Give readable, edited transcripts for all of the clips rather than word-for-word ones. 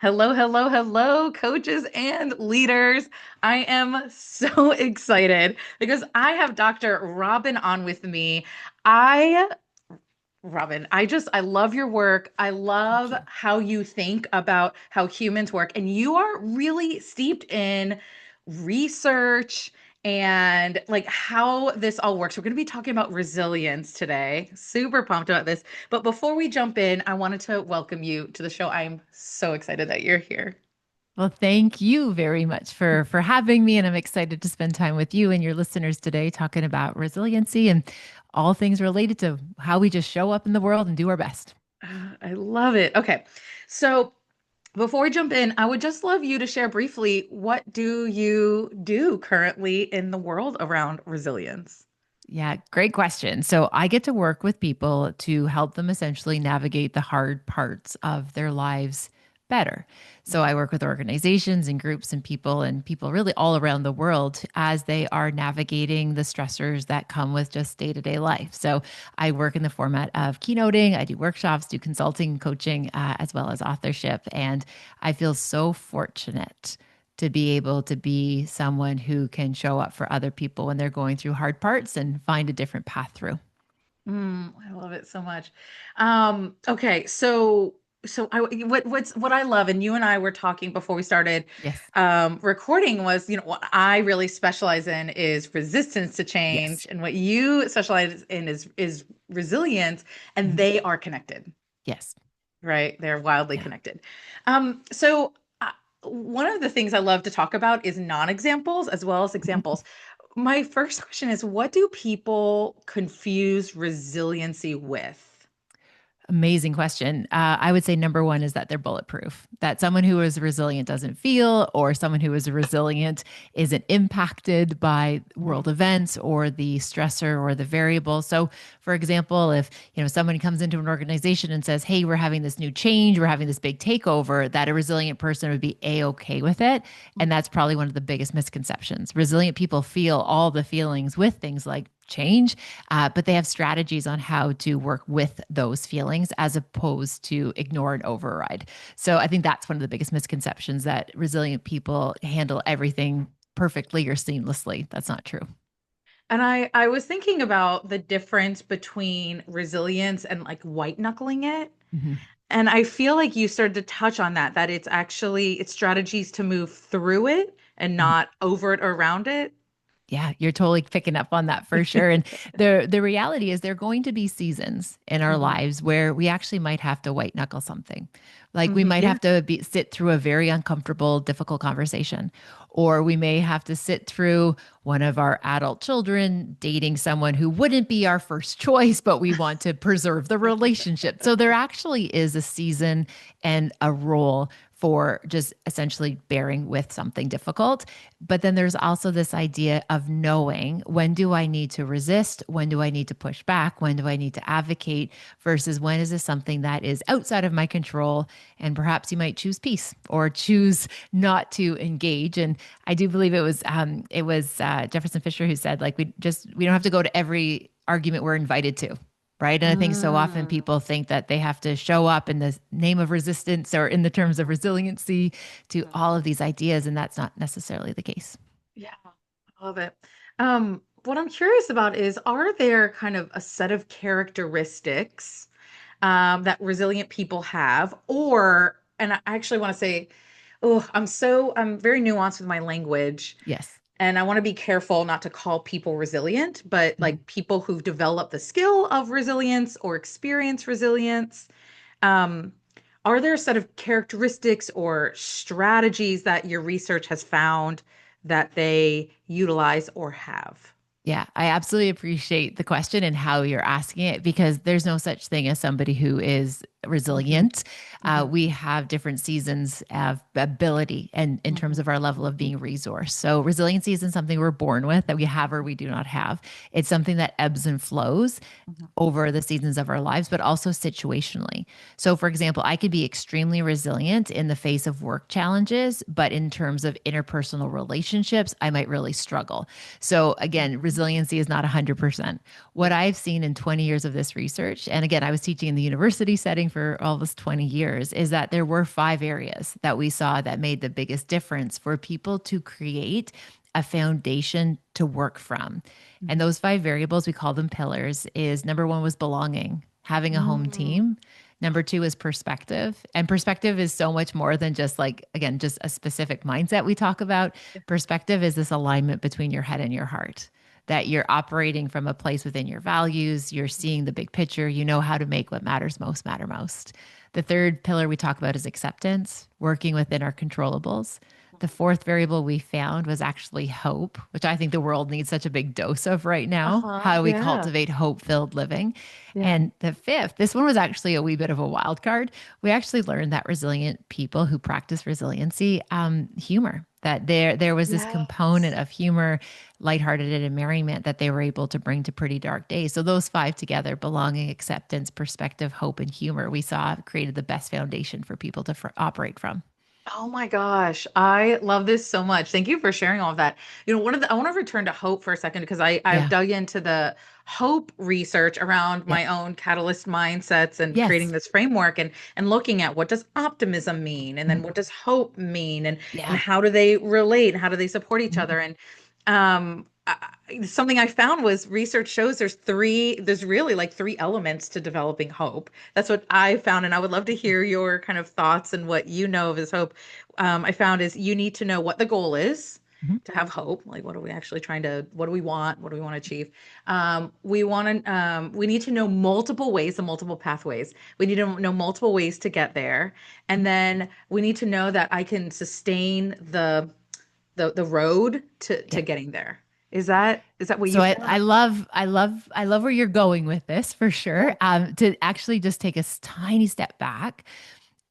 Hello, hello, hello, coaches and leaders. I am so excited because I have Dr. Robyne on with me. I, Robyne, I love your work. I Thank love you. how you think about how humans work, and you are really steeped in research and like how this all works. We're going to be talking about resilience today. Super pumped about this. But before we jump in, I wanted to welcome you to the show. I am so excited that you're here. Well, thank you very much for having me, and I'm excited to spend time with you and your listeners today talking about resiliency and all things related to how we just show up in the world and do our best. I love it. Okay. So before we jump in, I would just love you to share briefly what do you do currently in the world around resilience? Yeah, great question. So I get to work with people to help them essentially navigate the hard parts of their lives better. So I work with organizations and groups and people really all around the world as they are navigating the stressors that come with just day-to-day life. So I work in the format of keynoting, I do workshops, do consulting, coaching, as well as authorship. And I feel so fortunate to be able to be someone who can show up for other people when they're going through hard parts and find a different path through. I love it so much. Okay, so what I love, and you and I were talking before we started Yes. recording was, what I really specialize in is resistance to change, Yes. and what you specialize in is resilience, and Mhm. they are connected, Yes. right? They're wildly Yeah. connected. So one of the things I love to talk about is non-examples as well as Mhm. examples. My first question is, what do people confuse resiliency with? Amazing question. I would say number one is that they're bulletproof, that someone who is resilient doesn't feel, or someone who is resilient isn't impacted by world Mm, events or the stressor or the variable. So, for example, if someone comes into an organization and says, "Hey, we're having this new change, we're having this big takeover," that a resilient person would be a-okay with it, and that's probably one of the biggest misconceptions. Resilient people feel all the feelings with things like change, but they have strategies on how to work with those feelings as opposed to ignore and override. So I think that's one of the biggest misconceptions that resilient people handle everything perfectly or seamlessly. That's not true. And I was thinking about the difference between resilience and like white knuckling it. Mhm. And I feel like you started to touch on that it's strategies to move through it and not over it or around it. Yeah, you're totally picking up on that for sure. And the reality is there are going to be seasons in our Hmm. lives where we actually might have to white knuckle something. Like we might Yeah. have to sit through a very uncomfortable, difficult conversation, or we may have to sit through one of our adult children dating someone who wouldn't be our first choice, but we want to preserve the relationship. So there actually is a season and a role for just essentially bearing with something difficult. But then there's also this idea of knowing, when do I need to resist? When do I need to push back? When do I need to advocate? Versus when is this something that is outside of my control? And perhaps you might choose peace or choose not to engage. And I do believe it was Jefferson Fisher who said, like, we don't have to go to every argument we're invited to. Right. And I think so often Mm, people think that they have to show up in the name of resistance or in the terms of resiliency to all of these ideas. And that's not necessarily the case. yeah, I love it. What I'm curious about is, are there kind of a set of characteristics that resilient people have, and I actually want to say, oh, I'm very nuanced with my language, Yes. and I want to be careful not to call people resilient, but Mhm. like people who've developed the skill of resilience or experience resilience. Um, are there a set of characteristics or strategies that your research has found that they utilize or have? Yeah, I absolutely appreciate the question and how you're asking it because there's no such thing as somebody who is Hmm. resilient. Hmm. We have different seasons of ability and in terms Hmm. of our level of being resourced. So resiliency isn't something we're born with that we have or we do not have. It's something that ebbs and flows over the seasons of our lives, but also situationally. So, for example, I could be extremely resilient in the face of work challenges, but in terms of interpersonal relationships, I might really struggle. So, again, Hmm. resiliency is not 100%. What Yeah. I've seen in 20 years of this research, and again, I was teaching in the university setting for almost 20 years is that there were five areas that we saw that made the biggest difference for people to create a foundation to work from. And Mhm. those five variables, we call them pillars, is number one was belonging, having a home Mm. team. Number two is perspective. And perspective is so much more than just like, again, just a specific mindset we talk about. Perspective is this alignment between your head and your heart, that you're operating from a place within your values, you're seeing the big picture, you know how to make what matters most matter most. The third pillar we talk about is acceptance, working within our controllables. The fourth variable we found was actually hope, which I think the world needs such a big dose of right now. Uh-huh. How we Yeah. cultivate hope filled living. Yeah. And the fifth, this one was actually a wee bit of a wild card. We actually learned that resilient people who practice resiliency, humor, that there was this component Yes. of humor, lighthearted and merriment that they were able to bring to pretty dark days. So those five together, belonging, acceptance, perspective, hope, and humor, we saw created the best foundation for people to operate from. Oh my gosh, I love this so much. Thank you for sharing all of that. I want to return to hope for a second because I've Yeah. dug into the hope research around Yep. my own catalyst mindsets and creating Yes. this framework and looking at what does optimism mean and then Mhm. what does hope mean and Yeah. how do they relate and how do they support each Mhm. other and something I found was research shows there's really like three elements to developing hope. That's what I found, and I would love to hear your kind of thoughts and what you know of as hope. I found is you need to know what the goal is Mhm. to have hope. Like, what are we actually trying to, what do we want? What do we want to achieve? We need to know multiple ways and multiple pathways. We need to know multiple ways to get there. And then we need to know that I can sustain the road to Yep. getting there. Is that what So you I found? love I love where you're going with this for sure. Yeah. To actually just take a tiny step back,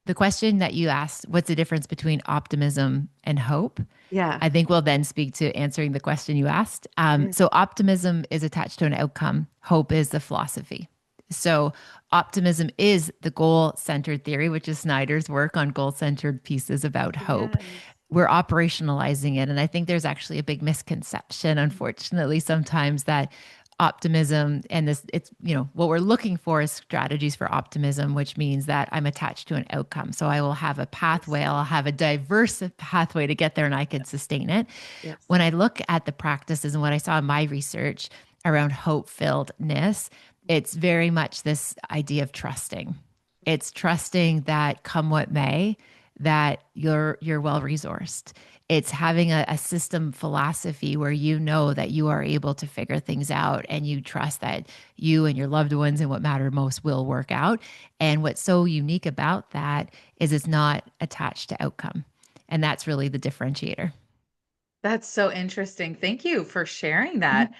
the question that you asked, what's the difference between optimism and hope? Yeah. I think we'll then speak to answering the question you asked. Yeah. So optimism is attached to an outcome. Hope is the philosophy. So optimism is the goal-centered theory, which is Snyder's work on goal-centered pieces about hope. Yes. We're operationalizing it. And I think there's actually a big misconception, unfortunately, sometimes that optimism and this it's what we're looking for is strategies for optimism, which means that I'm attached to an outcome, so I will have a pathway, I'll have a diverse pathway to get there and I can sustain it. Yes. When I look at the practices and what I saw in my research around hope filledness, it's very much this idea of trusting. It's trusting that come what may, that you're well resourced. It's having a system philosophy where you know that you are able to figure things out and you trust that you and your loved ones and what matter most will work out. And what's so unique about that is it's not attached to outcome. And that's really the differentiator. That's so interesting. Thank you for sharing that.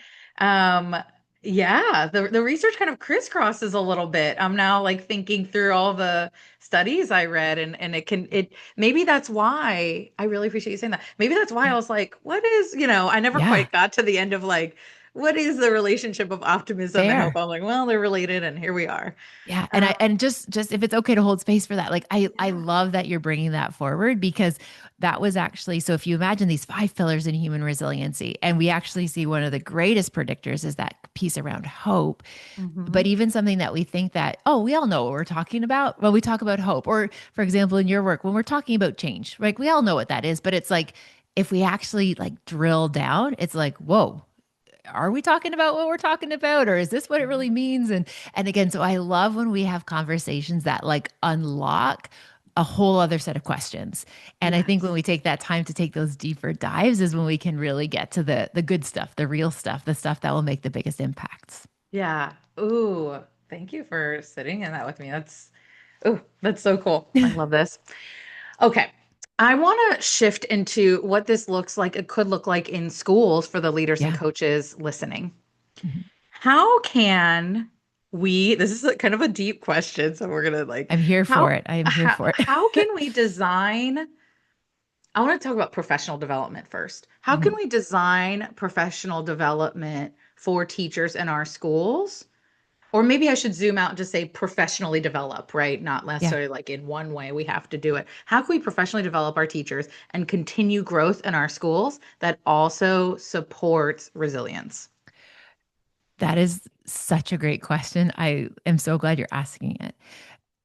Mhm. Um, yeah, the research kind of crisscrosses a little bit. I'm now like thinking through all the studies I read and it maybe that's why I really appreciate you saying that. Maybe that's why I Yeah. was like, I never Yeah. quite got to the end of like, what is the relationship of optimism and hope? Fair. I'm like, well, they're related and here we are. Yeah, and Um, just if it's okay to hold space for that, like I yeah. love that you're bringing that forward because that was actually, so if you imagine these five pillars in human resiliency, and we actually see one of the greatest predictors is that piece around hope, but Hmm. even something that we think that, oh, we all know what we're talking about when we talk about hope, or for example in your work when we're talking about change, like we all know what that is, but it's like if we actually like drill down, it's like, whoa, are we talking about what we're talking about, or is this what it really means? And again, so I love when we have conversations that like unlock a whole other set of questions. And I think when Yes. we take that time to take those deeper dives is when we can really get to the good stuff, the real stuff, the stuff that will make the biggest impacts. Yeah. Ooh, thank you for sitting in that with me. That's so cool. I love this. Okay. I want to shift into what this looks like, it could look like in schools for the leaders and Yeah. coaches listening. Mhm. How can this is kind of a deep question, so we're gonna like, I'm here for how, it. I am here for how it. can we design? I want to talk about professional development first. How can Mhm. we design professional development for teachers in our schools? Or maybe I should zoom out and just say professionally develop, right? Not Yeah. necessarily like in one way we have to do it. How can we professionally develop our teachers and continue growth in our schools that also supports resilience? That is such a great question. I am so glad you're asking it.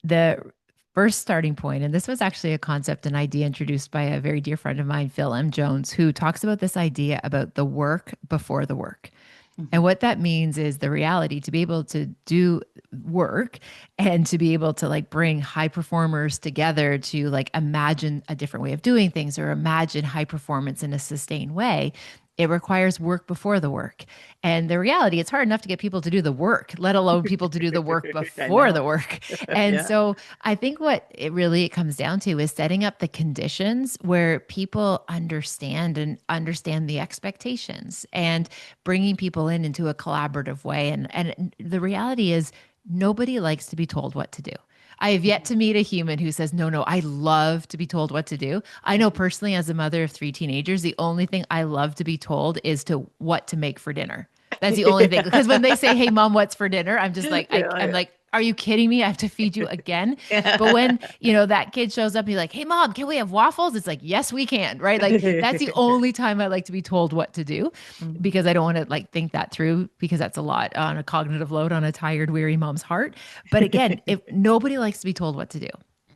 The first starting point, and this was actually a concept, an idea introduced by a very dear friend of mine, Phil M. Jones, who talks about this idea about the work before the work. And Mhm. what that means is the reality to be able to do work and to be able to like bring high performers together to like imagine a different way of doing things or imagine high performance in a sustained way. It requires work before the work. And the reality, it's hard enough to get people to do the work, let alone people to do the work I before the know. work. And Yeah. so I think what it comes down to is setting up the conditions where people understand the expectations and bringing people in into a collaborative way. And the reality is nobody likes to be told what to do. I have yet Mhm. to meet a human who says, no, no, I love to be told what to do. I know personally, as a mother of three teenagers, the only thing I love to be told is to what to make for dinner. That's the only thing. Because when they say, hey, mom, what's for dinner? I'm just like, I'm Yeah, like, are you kidding me? I have to feed you again. But yeah. when, that kid shows up and he's like, hey, mom, can we have waffles? It's like, yes, we can. Right. Like, that's the only time I like to be told what to do Mhm. because I don't want to like think that through because that's a lot on a cognitive load on a tired, weary mom's heart. But again, if nobody likes to be told what to do,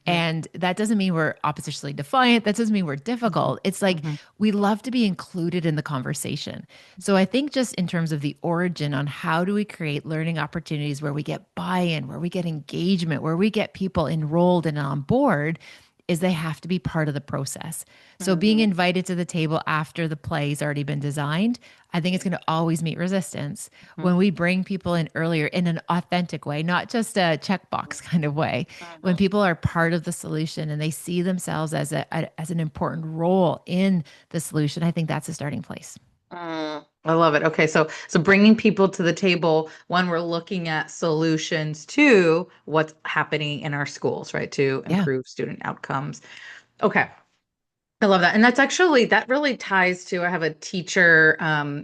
Mhm. and that doesn't mean we're oppositionally defiant. That doesn't mean we're Mhm. difficult. It's like Mhm. we love to be included in the conversation. So I think just in terms of the origin on how do we create learning opportunities where we get buy-in, where we get engagement, where we get people enrolled and on board, is they have to be part of the process. So being Mhm. invited to the table after the play's already been designed, I think it's going to always meet resistance. When Mhm. we bring people in earlier in an authentic way, not just a checkbox kind of way, when Mhm. people are part of the solution and they see themselves as an important role in the solution, I think that's a starting place. I love it. Okay, so bringing people to the table when we're looking at solutions to what's happening in our schools, right, to Yeah. improve student outcomes. Okay. I love that. And that's actually, that really ties to, I have a teacher,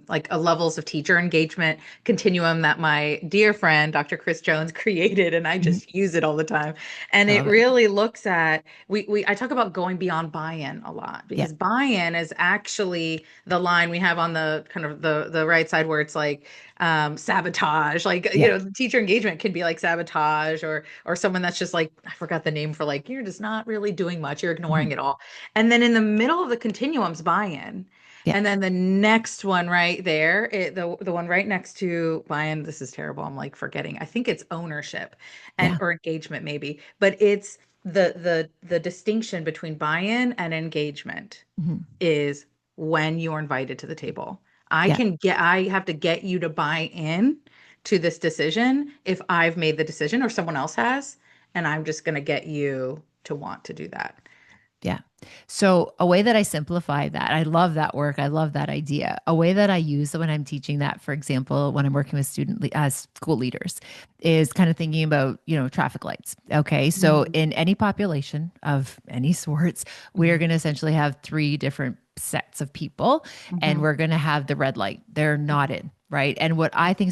like a levels of teacher engagement continuum that my dear friend, Dr. Chris Jones, created, and I Mhm. just use it all the time. And I it love it. really looks at, I talk about going beyond buy-in a lot Yeah. because buy-in is actually the line we have on the kind of the right side where it's like, sabotage, like, Yeah. the teacher engagement can be like sabotage or someone that's just like, I forgot the name for like, you're just not really doing much, you're Mhm. ignoring it all. And then in the middle of the continuum's buy-in. Yeah. And then the next one right there, the one right next to buy-in, this is terrible. I'm like forgetting. I think it's ownership and Yeah. or engagement maybe, but it's the distinction between buy-in and engagement Mhm. is when you're invited to the table. Yeah. I have to get you to buy in to this decision if I've made the decision or someone else has, and I'm just going to get you to want to do that. Yeah. So, a way that I simplify that, I love that work. I love that idea. A way that I use when I'm teaching that, for example, when I'm working with school leaders, is kind of thinking about, traffic lights. Okay. So, Mhm. in any population of any sorts, we are Mhm. going to essentially have three different sets of people, and Mhm. we're going to have the red light. They're not in. Right. And what often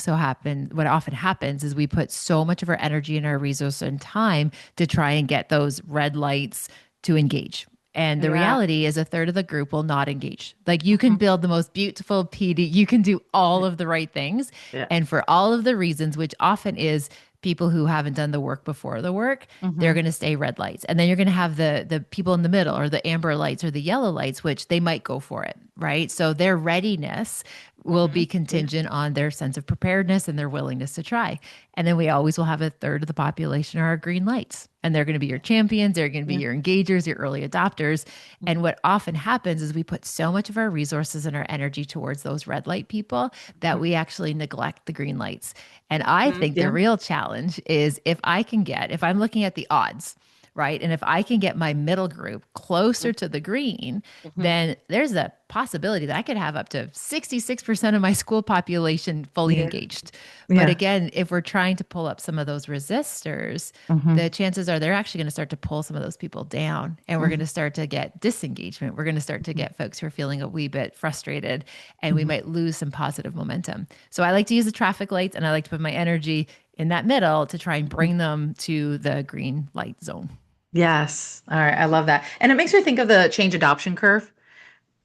happens is we put so much of our energy and our resource and time to try and get those red lights to engage. And the Yeah. reality is a third of the group will not engage. Like you can Mhm. build the most beautiful PD, you can do all of the right things. Yeah. And for all of the reasons, which often is people who haven't done the work before the work, they're Mhm. going to stay red lights. And then you're going to have the people in the middle or the amber lights or the yellow lights, which they might go for it, right? So their readiness will be Mhm. Yeah. contingent on their sense of preparedness and their willingness to try. And then we always will have a third of the population are our green lights. And they're going to be your champions, they're going to be Yeah. your engagers, your early adopters. And Mhm. what often happens is we put so much of our resources and our energy towards those red light people that Mhm. we actually neglect the green lights. And I Mhm. think the Yeah. real challenge is if I'm looking at the odds, right? And if I can get my middle group closer to the green, Mhm. then there's a possibility that I could have up to 66% of my school population fully Yeah. engaged. But Yeah. again, if we're trying to pull up some of those resistors, the Mhm. chances are they're actually going to start to pull some of those people down and we're going Mhm. to start to get disengagement. We're going to start to Mhm. get folks who are feeling a wee bit frustrated and we Mhm. might lose some positive momentum. So I like to use the traffic lights and I like to put my energy in that middle to try and Mhm. bring them to the green light zone. Yes. All right. I love that. And it makes me think of the change adoption curve,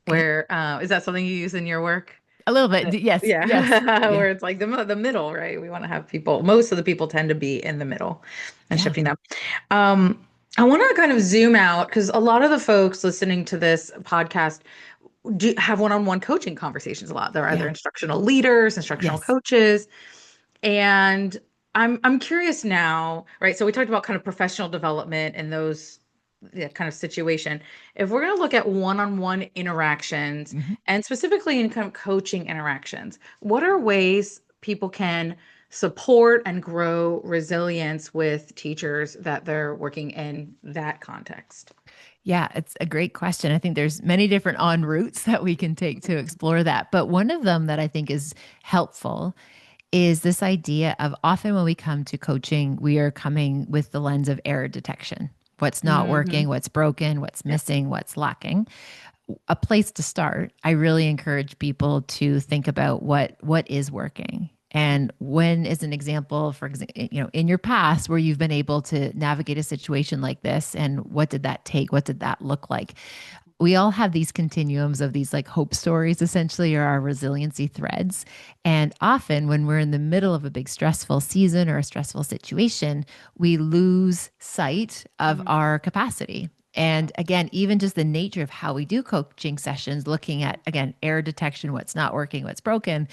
Okay. where is that something you use in your work? A little bit. Yes. Yes. Yeah, Yeah. where it's like the middle, right? We want to have people, most of the people tend to be in the middle and Yeah. shifting them. Um, I want to kind of zoom out because a lot of the folks listening to this podcast do have one-on-one coaching conversations a lot. They're either Yeah. instructional leaders, instructional Yes. coaches, and I'm curious now, right? So we talked about kind of professional development and those, yeah, kind of situation. If we're going to look at one-on-one interactions Mhm. and specifically in kind of coaching interactions, what are ways people can support and grow resilience with teachers that they're working in that context? Yeah, it's a great question. I think there's many different en routes that we can take to explore that. But one of them that I think is helpful is this idea of often when we come to coaching, we are coming with the lens of error detection. What's not Hmm. working, what's broken, what's Yeah. missing, what's lacking. A place to start, I really encourage people to think about what is working. And when is an example, for example, in your past where you've been able to navigate a situation like this, and what did that take? What did that look like? We all have these continuums of these like hope stories, essentially, or our resiliency threads. And often when we're in the middle of a big stressful season or a stressful situation, we lose sight of Mhm. our capacity. And again, even just the nature of how we do coaching sessions, looking at, again, error detection, what's not working, what's broken.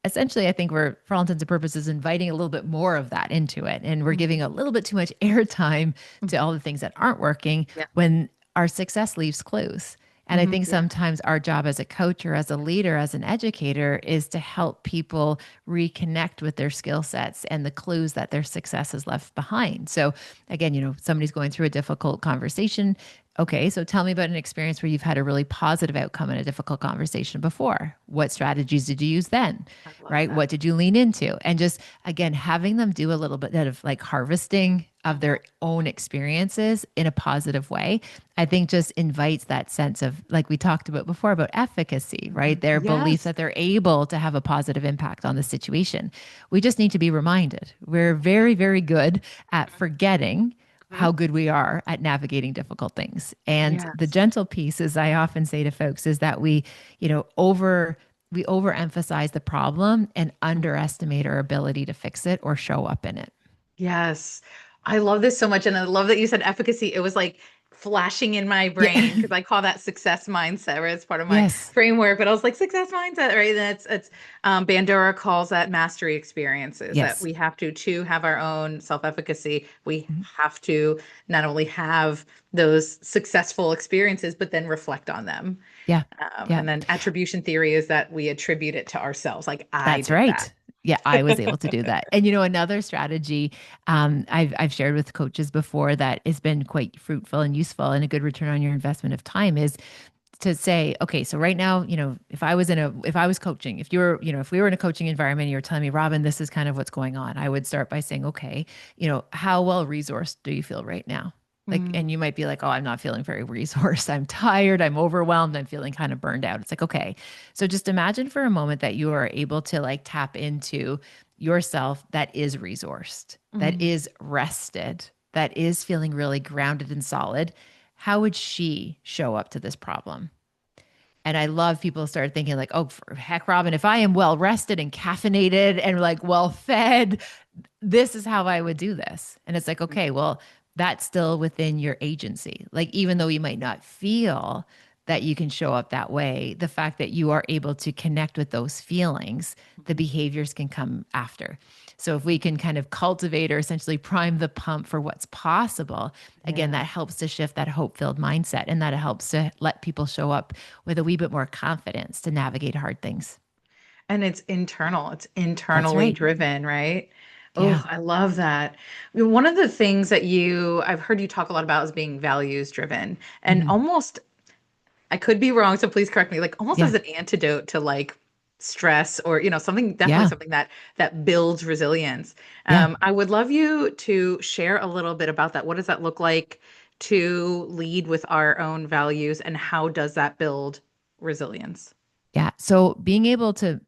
Essentially, I think we're, for all intents and purposes, inviting a little bit more of that into it. And we're giving a little bit too much airtime to all the things that aren't working Yeah. when our success leaves clues. And I Mhm. think Yeah. sometimes our job as a coach or as a leader, as an educator, is to help people reconnect with their skill sets and the clues that their success has left behind. So, again, somebody's going through a difficult conversation. Okay, so tell me about an experience where you've had a really positive outcome in a difficult conversation before. What strategies did you use then? I love Right? that. What did you lean into? And just, again, having them do a little bit of like harvesting of Mhm. their own experiences in a positive way, I think just invites that sense of, like we talked about before, about efficacy, right? Mhm. Their belief Yes. that they're able to have a positive impact on the situation. We just need to be reminded. We're Mhm. very, very good at forgetting how Mhm. good we are at navigating difficult things. And the Yes. gentle piece, as I often say to folks, is that we overemphasize the problem and underestimate our ability to fix it or show up in it. Yes. I love this so much. And I love that you said efficacy. It was like flashing in my Yeah. brain because I call that success mindset, right? It's part of my Yes. framework. But I was like, success mindset, right? And it's Bandura calls that mastery experiences, that Yes. we have to have our own self-efficacy. We Mhm. have to not only have those successful experiences, but then reflect on them. Yeah. Yeah. And then attribution theory is that we attribute it to ourselves. Like I That's did that. right. Yeah, I was able to do that. And another strategy I've shared with coaches before that has been quite fruitful and useful and a good return on your investment of time is to say, okay, so right now, if I was coaching, if we were in a coaching environment and you're telling me, Robin, this is kind of what's going on, I would start by saying, okay, how well resourced do you feel right now? Like, and Mm, you might be like, oh, I'm not feeling very resourced. I'm tired. I'm overwhelmed. I'm feeling kind of burned out. It's like, okay. So just imagine for a moment that you are able to like tap into yourself that is resourced, that mm, is rested, that is feeling really grounded and solid. How would she show up to this problem? And I love people start thinking like, oh, for heck, Robin, if I am well rested and caffeinated and like well fed, this is how I would do this. And it's like, mm, okay, well, that's still within your agency. Like, even though you might not feel that you can show up that way, the fact that you are able to connect with those feelings, the mhm. behaviors can come after. So, if we can kind of cultivate or essentially prime the pump for what's possible, again, Yeah. that helps to shift that hope filled mindset and that helps to let people show up with a wee bit more confidence to navigate hard things. And it's internal, it's That's internally right. driven, right? Oh, Yeah. I love that. One of the things that I've heard you talk a lot about is being values driven and Mhm. almost, I could be wrong, so please correct me, like almost Yeah. as an antidote to like stress or, something, definitely Yeah. something that builds resilience. Yeah. I would love you to share a little bit about that. What does that look like to lead with our own values and how does that build resilience? Yeah. So being able to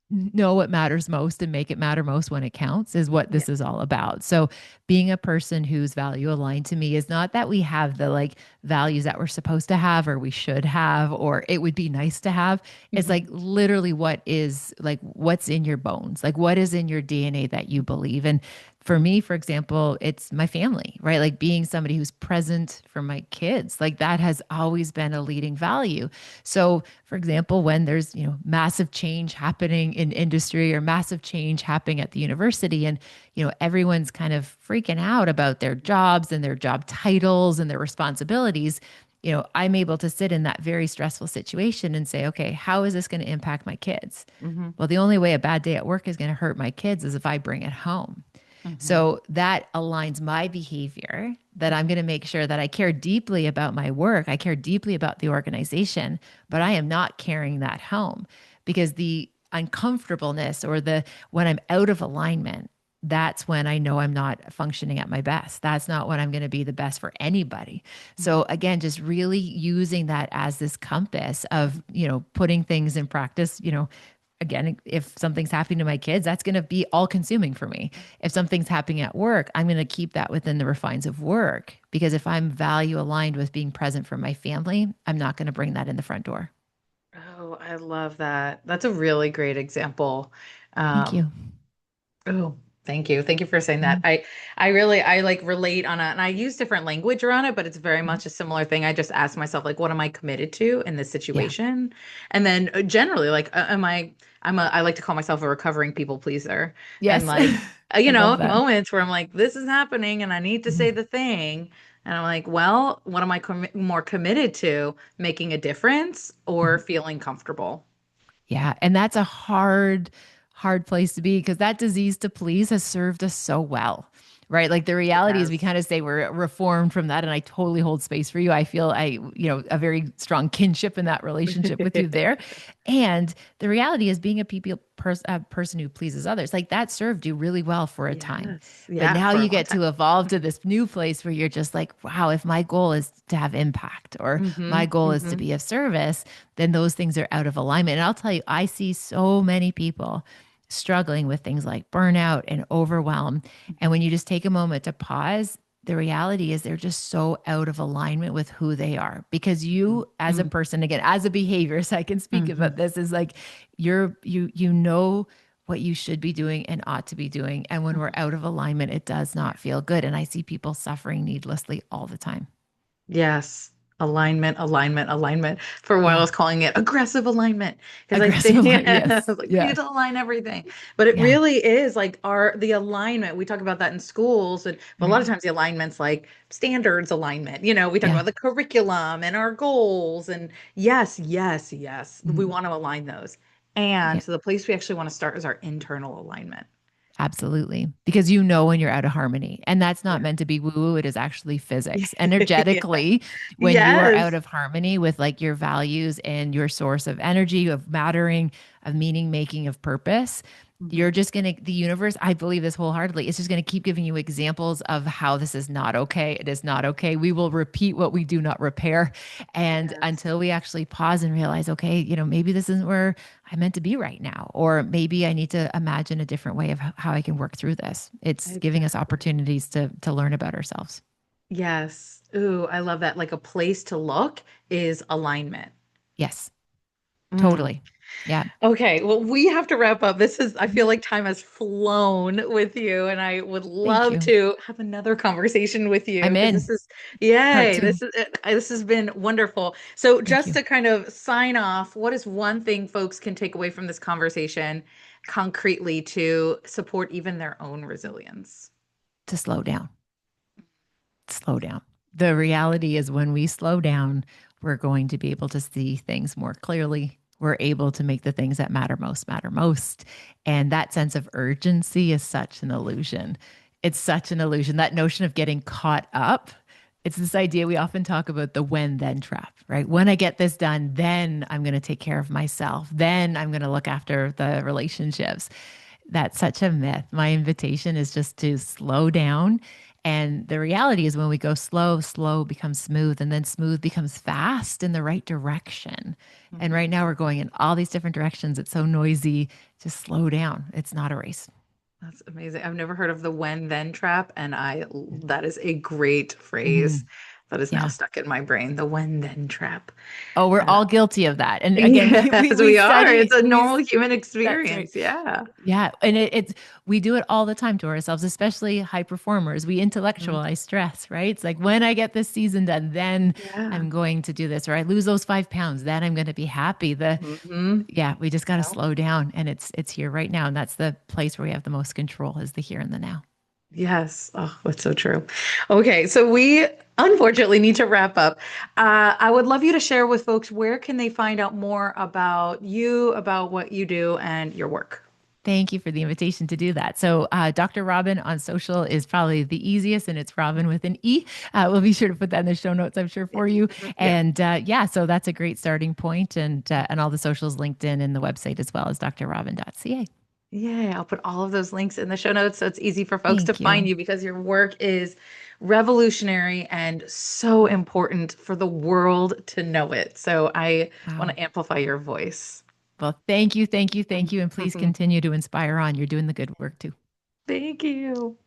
know what matters most and make it matter most when it counts is what Yeah. this is all about. So being a person who's value aligned to me is not that we have the like values that we're supposed to have or we should have or it would be nice to have. It's like Mhm. literally what is like what's in your bones, like what is in your DNA that you believe. And for me, for example, it's my family, right? Like being somebody who's present for my kids, like that has always been a leading value. So, for example, when there's, massive change happening in industry or massive change happening at the university and, everyone's kind of freaking out about their jobs and their job titles and their responsibilities, I'm able to sit in that very stressful situation and say, okay, how is this going to impact my kids? Mhm. Well, the only way a bad day at work is going to hurt my kids is if I bring it home. Mhm. So that aligns my behavior that I'm going to make sure that I care deeply about my work. I care deeply about the organization, but I am not carrying that home because the uncomfortableness or the when I'm out of alignment, that's when I know I'm not functioning at my best. That's not when I'm going to be the best for anybody. Mhm. So again, just really using that as this compass of, putting things in practice, again, if something's happening to my kids, that's going to be all consuming for me. If something's happening at work, I'm going to keep that within the refines of work because if I'm value aligned with being present for my family, I'm not going to bring that in the front door. Oh, I love that. That's a really great example. Thank Um, you. Oh, thank you. Thank you for saying that. Mhm. I really I like relate on and I use different language around it, but it's very Mhm. much a similar thing. I just ask myself like what am I committed to in this Yeah. situation? And then generally like am I like to call myself a recovering people pleaser. And Yes. like I love that. moments where I'm like this is happening and I need to say Mhm. the thing and I'm like, well, what am I more committed to? Making a difference or Mhm. feeling comfortable? Yeah. And that's a hard place to be because that disease to please has served us so well. Right. Like the It reality is we has. kind of say we're reformed from that. And I totally hold space for you. I feel a very strong kinship in that relationship with you there. And the reality is being a person who pleases others, like that served you really well for a time. Yes. But Yeah, now for a you long get time. to evolve to this new place where you're just like, wow, if my goal is to have impact or my Hmm. goal is to Hmm. be of service, then those things are out of alignment. And I'll tell you, I see so many people struggling with things like burnout and overwhelm. And when you just take a moment to pause, the reality is they're just so out of alignment with who they are because you as a Hmm. person, again, as a behaviorist, I can speak about Hmm. this, is like you know what you should be doing and ought to be doing. And when we're out of alignment, it does not feel good. And I see people suffering needlessly all the time. Yes. Alignment, alignment, alignment. For a while, I Yeah. was calling it aggressive alignment because I Aggressive think alignment. I Yes. was like we need Yeah. to align everything. But it Yeah. really is like our the alignment. We talk about that in schools, and but a lot of Right. times the alignment's like standards alignment. We talk Yeah. about the curriculum and our goals, and yes, yes, yes, we Mhm. want to align those. And Yeah. so the place we actually want to start is our internal alignment. Absolutely. Because you know when you're out of harmony. And that's not Yeah. meant to be woo woo. It is actually physics. Energetically, when you are out Yes. of harmony with like your values and your source of energy, of mattering, of meaning making, of purpose, you're Mhm. just going to, the universe, I believe this wholeheartedly, it's just going to keep giving you examples of how this is not okay. It is not okay. We will repeat what we do not repair. And Yes. until we actually pause and realize, okay, maybe this isn't where I'm meant to be right now. Or maybe I need to imagine a different way of how I can work through this. It's giving us Exactly. opportunities to learn about ourselves. Yes. Ooh, I love that. Like a place to look is alignment. Yes, Mm. totally. Yeah. Okay, well, we have to wrap up. I Mhm. feel like time has flown with you, and I would Thank love you. to have another conversation with you I'm because in part yay, two. this has been wonderful. So, Thank just you. to kind of sign off, what is one thing folks can take away from this conversation concretely to support even their own resilience? To slow down. Slow down. The reality is, when we slow down, we're going to be able to see things more clearly. We're able to make the things that matter most matter most. And that sense of urgency is such an illusion. It's such an illusion. That notion of getting caught up, it's this idea we often talk about, the when then trap, right? When I get this done, then I'm going to take care of myself. Then I'm going to look after the relationships. That's such a myth. My invitation is just to slow down And the reality is when we go slow, slow becomes smooth, and then smooth becomes fast in the right direction. And right Mhm. now we're going in all these different directions. It's so noisy. Just slow down. It's not a race. That's amazing. I've never heard of the when then trap, and that is a great phrase Mhm. that is now Yeah. stuck in my brain. The when then trap. Oh, we're Uh, all guilty of that. And again, yes, we we are. It's study, a we, normal human that's right. experience. Yeah. Yeah, and it's we do it all the time to ourselves, especially high performers. We Mhm. intellectualize stress, right? It's like when I get this season done, then Yeah. I'm going to do this, or I lose those 5 pounds, then I'm going to be happy. The Hmm. Yeah, we just got to slow down, and it's here right now, and that's the place where we have the most control is the here and the now. Yes. Oh, that's so true. Okay, so we unfortunately need to wrap up. I would love you to share with folks where can they find out more about you, about what you do, and your work. Thank you for the invitation to do that. So, Dr. Robin on social is probably the easiest, and it's Robin with an E. We'll be sure to put that in the show notes, I'm sure, for you. Yeah. And yeah, so that's a great starting point, and all the socials, LinkedIn, and the website as well as drrobin.ca. Yeah, I'll put all of those links in the show notes so it's easy for folks to Thank find you. you because your work is revolutionary and so important for the world to know it. So I want Wow. to amplify your voice. Well, thank you, thank you, thank you, and please continue to inspire on. You're doing the good work too. Thank you.